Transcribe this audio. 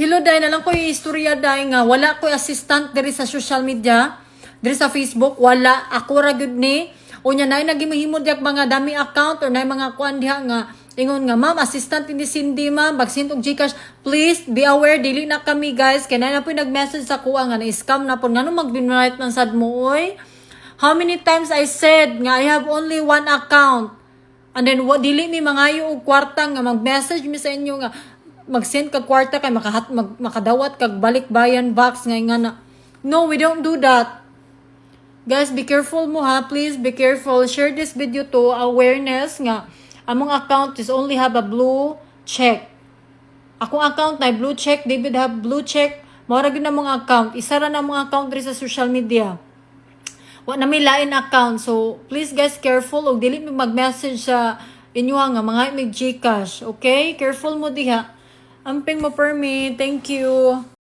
Hello, day na lang ko yung istorya, day nga. Wala ko assistant diri sa social media. Diri sa Facebook, wala. Ako ra gyud ni. Unya na nagimahimo diak mga dami account or na mga kuan diha nga. Ingon nga, ma'am, assistant hindi Cindy, ma'am. Bagsint og Gcash. Please, be aware, dili na kami, guys. Kaya na po nag-message sa kuha nga na-scam na po. Nga nung mag-binwrite man sad mo, oy. How many times I said nga I have only one account. And then, dili mi mangayo og kwarta nga mag-message mi sa inyo nga mag-send kag kwarta kay makadawat kag balik bayan box nga na. No, we don't do that. Guys, be careful mo ha. Please be careful. Share this video to awareness nga among account is only have a blue check. Akong account na blue check, David have blue check. Mao ra gyud na mga account. Isa ra na mga account diri sa social media. Wa na may lain account. So, please guys, careful og dili mi mag-message sa inyo nga mga may Gcash. Okay? Careful mo diha. Amping mo per me. Thank you.